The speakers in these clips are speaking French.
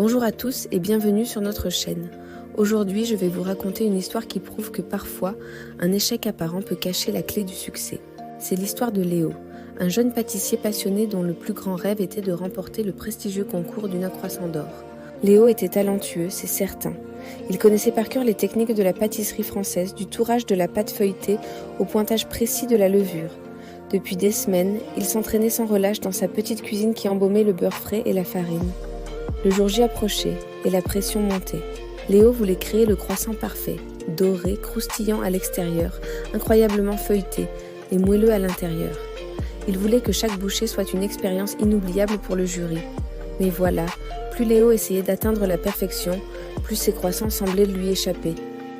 Bonjour à tous et bienvenue sur notre chaîne. Aujourd'hui, je vais vous raconter une histoire qui prouve que parfois, un échec apparent peut cacher la clé du succès. C'est l'histoire de Léo, un jeune pâtissier passionné dont le plus grand rêve était de remporter le prestigieux concours du croissant d'or. Léo était talentueux, c'est certain. Il connaissait par cœur les techniques de la pâtisserie française, du tourage de la pâte feuilletée au pointage précis de la levure. Depuis des semaines, il s'entraînait sans relâche dans sa petite cuisine qui embaumait le beurre frais et la farine. Le jour J approchait et la pression montait. Léo voulait créer le croissant parfait, doré, croustillant à l'extérieur, incroyablement feuilleté et moelleux à l'intérieur. Il voulait que chaque bouchée soit une expérience inoubliable pour le jury. Mais voilà, plus Léo essayait d'atteindre la perfection, plus ses croissants semblaient lui échapper.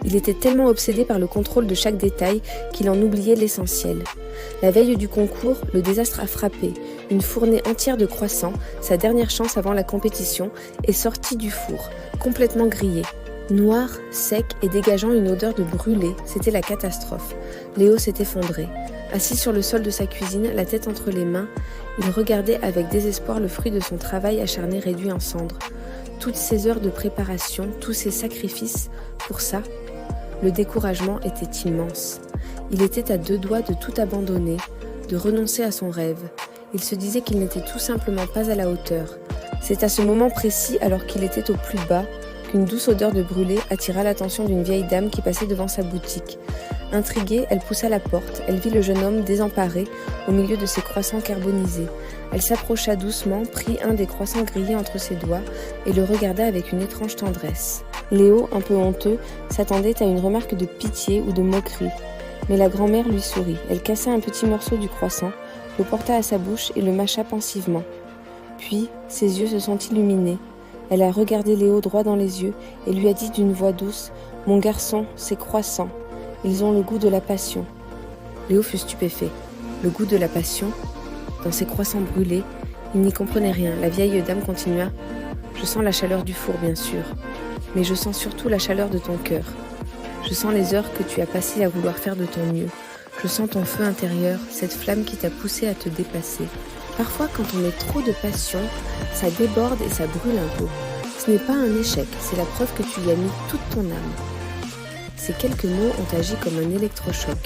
Il était tellement obsédé par le contrôle de chaque détail qu'il en oubliait l'essentiel. La veille du concours, le désastre a frappé. Une fournée entière de croissants, sa dernière chance avant la compétition, est sortie du four, complètement grillée. Noir, sec et dégageant une odeur de brûlé, c'était la catastrophe. Léo s'est effondré. Assis sur le sol de sa cuisine, la tête entre les mains, il regardait avec désespoir le fruit de son travail acharné réduit en cendres. Toutes ces heures de préparation, tous ces sacrifices, pour ça, le découragement était immense. Il était à deux doigts de tout abandonner, de renoncer à son rêve. Il se disait qu'il n'était tout simplement pas à la hauteur. C'est à ce moment précis, alors qu'il était au plus bas, qu'une douce odeur de brûlé attira l'attention d'une vieille dame qui passait devant sa boutique. Intriguée, elle poussa la porte. Elle vit le jeune homme désemparé au milieu de ses croissants carbonisés. Elle s'approcha doucement, prit un des croissants grillés entre ses doigts et le regarda avec une étrange tendresse. Léo, un peu honteux, s'attendait à une remarque de pitié ou de moquerie. Mais la grand-mère lui sourit. Elle cassa un petit morceau du croissant, le porta à sa bouche et le mâcha pensivement. Puis, ses yeux se sont illuminés. Elle a regardé Léo droit dans les yeux et lui a dit d'une voix douce « Mon garçon, ces croissants, ils ont le goût de la passion. » Léo fut stupéfait. Le goût de la passion ? Dans ces croissants brûlés, il n'y comprenait rien. La vieille dame continua « Je sens la chaleur du four, bien sûr, mais je sens surtout la chaleur de ton cœur. Je sens les heures que tu as passées à vouloir faire de ton mieux. Je sens ton feu intérieur, cette flamme qui t'a poussé à te dépasser. Parfois, quand on met trop de passion, ça déborde et ça brûle un peu. Ce n'est pas un échec, c'est la preuve que tu y as mis toute ton âme. » Ces quelques mots ont agi comme un électrochoc.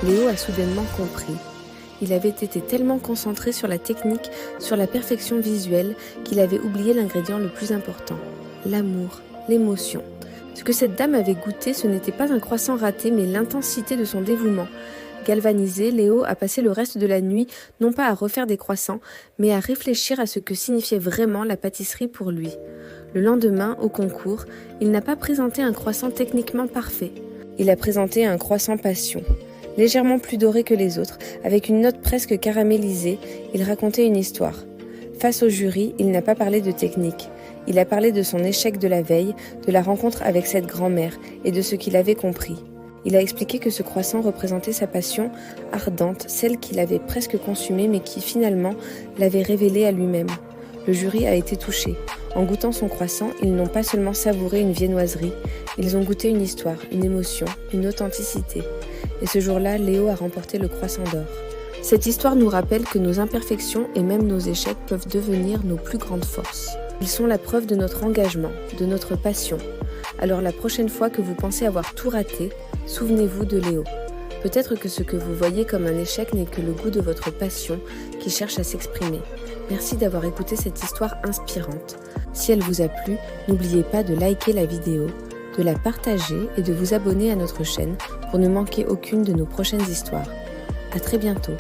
Léo a soudainement compris. Il avait été tellement concentré sur la technique, sur la perfection visuelle, qu'il avait oublié l'ingrédient le plus important, l'amour, l'émotion. Ce que cette dame avait goûté, ce n'était pas un croissant raté, mais l'intensité de son dévouement. Galvanisé, Léo a passé le reste de la nuit, non pas à refaire des croissants, mais à réfléchir à ce que signifiait vraiment la pâtisserie pour lui. Le lendemain, au concours, il n'a pas présenté un croissant techniquement parfait. Il a présenté un croissant passion. Légèrement plus doré que les autres, avec une note presque caramélisée, il racontait une histoire. Face au jury, il n'a pas parlé de technique. Il a parlé de son échec de la veille, de la rencontre avec cette grand-mère et de ce qu'il avait compris. Il a expliqué que ce croissant représentait sa passion ardente, celle qu'il avait presque consumée mais qui finalement l'avait révélée à lui-même. Le jury a été touché. En goûtant son croissant, ils n'ont pas seulement savouré une viennoiserie, ils ont goûté une histoire, une émotion, une authenticité. Et ce jour-là, Léo a remporté le croissant d'or. Cette histoire nous rappelle que nos imperfections et même nos échecs peuvent devenir nos plus grandes forces. Ils sont la preuve de notre engagement, de notre passion. Alors la prochaine fois que vous pensez avoir tout raté, souvenez-vous de Léo. Peut-être que ce que vous voyez comme un échec n'est que le goût de votre passion qui cherche à s'exprimer. Merci d'avoir écouté cette histoire inspirante. Si elle vous a plu, n'oubliez pas de liker la vidéo, de la partager et de vous abonner à notre chaîne pour ne manquer aucune de nos prochaines histoires. À très bientôt.